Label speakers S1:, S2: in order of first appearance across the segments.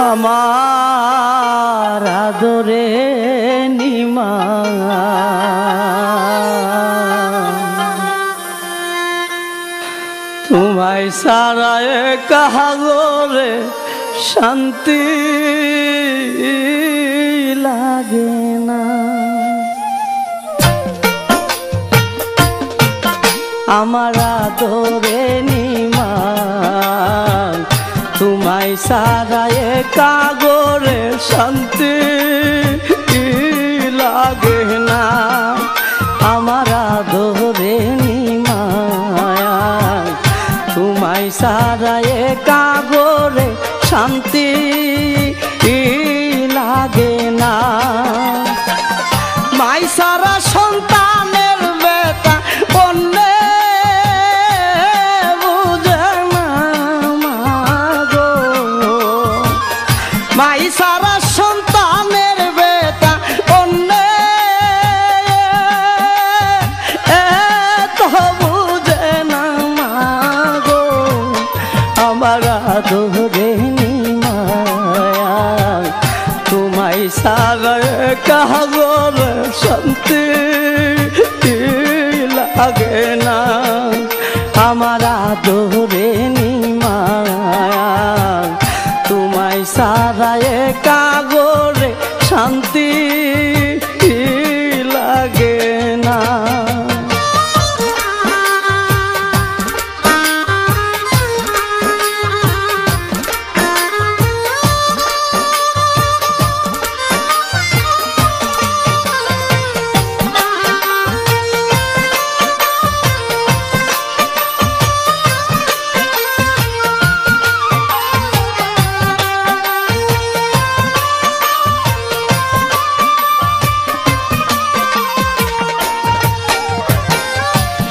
S1: আমার আদরে নিমা তোমায় সারা কাহাগরে শান্তি লাগে না। আমার আদরে নিমা তোমায় সারা কাগরে শান্তি লাগে না। আমার আদরে নিমা তোমায় সারা কাগরে শান্তি লাগে না। মাই সারা সন্তানের বেটা অন্যে বুঝে না মাগো। মাই সারা সন্তানের বেটা অন্যে তো বুঝে না মাগো। আমার আদরে নিমা তোমায় সারা কাগর শান্তি লাগে না। আমার আদরে নিমা তোমায় সারা কাগরে শান্তি লাগে না।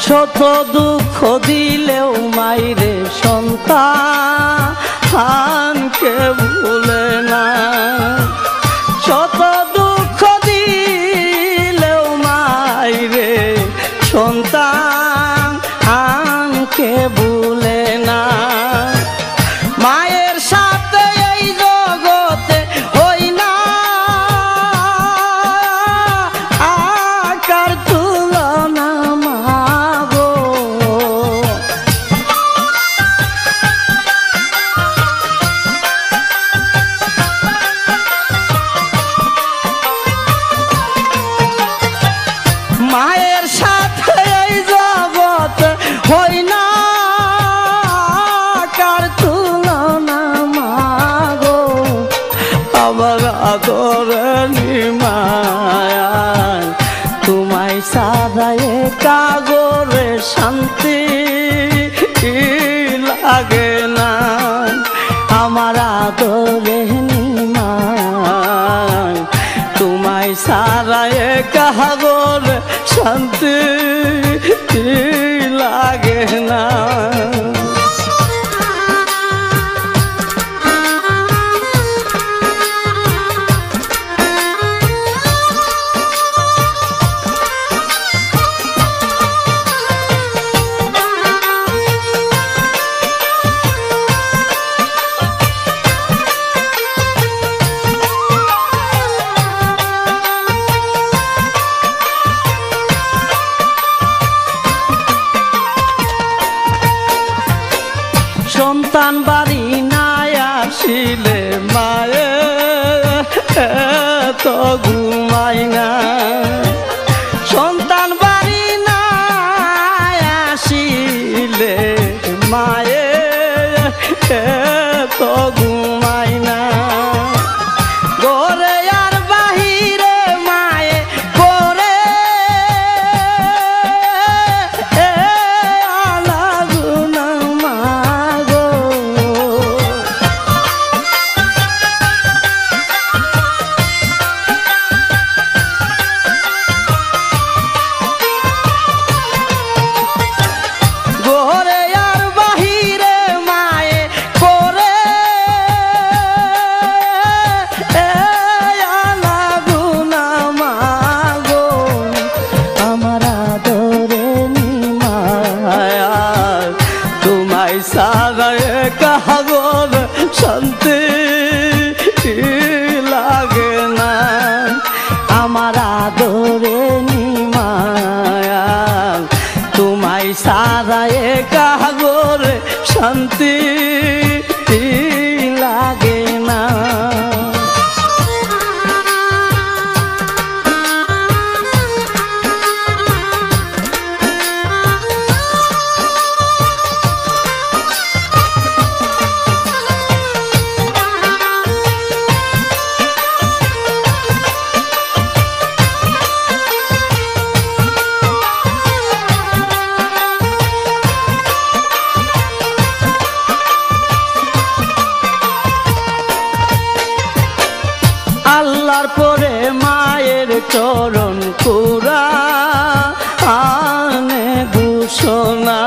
S1: শত দুঃখ দিলেও মাইরে সন্তানকে ভুলে না। শত দুঃখ দিলেও মাইরে সন্তানকে ভুলে না। মায়ের সাথে এই জগতে হই না আকার তুলনা। মায়ের সাথে এই জগৎ হই না কার তুলনা মাগো। আমার আদরে নিমা তোমায় সারা কাগরে শান্তি লাগে না। আমার আদরে নিমা তোমায় সারা কাগর শান্তি লাগে না। সন্তান বাড়ি নাই আসিলে মায়ে তো ঘুমাই না। সন্তান বাড়ি নাই আসিলে মায়ে তো ঘুমাই না। ঘরে আর বাহিরে মায়ে করে আলাগুনা মাগো। ঘরে আর বাহিরে মায়ে করে তোমায় সারা একা গোরে শান্তি লাগে না। আল্লাহর পরে মায়ের চরণ কুরআনে ঘোষণা,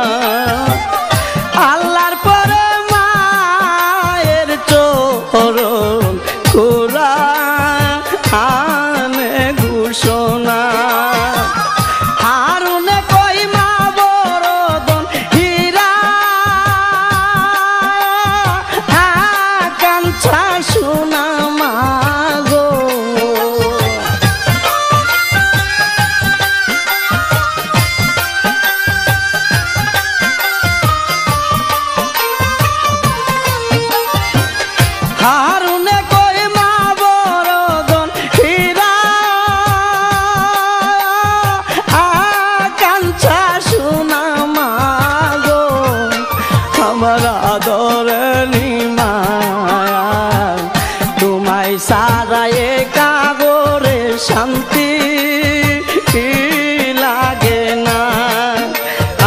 S1: আল্লাহর পরে মায়ের চরণ কুরআনে ঘোষণা। হারুনে কই মা বরদন হীরা আকাঙ্ক্ষা সোনা মা হারুনে কই মা বরদন হীরা আকাঙ্ক্ষা সোনা মা গো, আমার আদরের মায়া তোমায় সারা একা গোরে শান্তি লাগে না।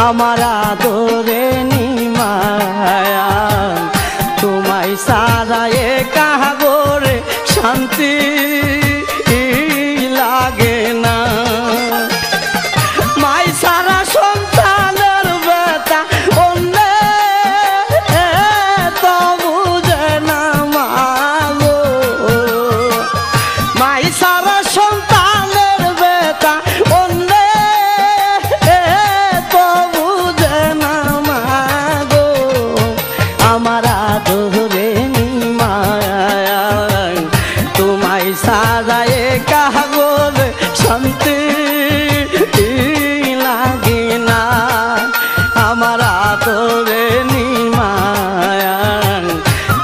S1: আমার আদরের মায়া তোমায় সারা একা গোরে শান্তি লাগে না। মাই সারা সন্তানের বেতা অন্য তো বুঝে না মা গো, মাই সারা সন্তানের বেতা অন্য তো বুঝে না মা গো, আমার আদরে মায়া তোমায় সারা একা গোরে শান্তি লাগে না। আমার আদরে মায়া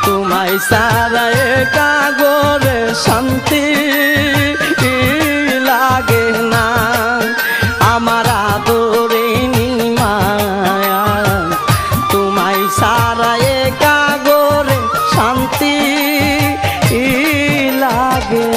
S1: তোমায় সারা একা গোরে শান্তি লাগে না। আমার আদরে মায়া তোমায় সারা একা গোরে শান্তি লাগে।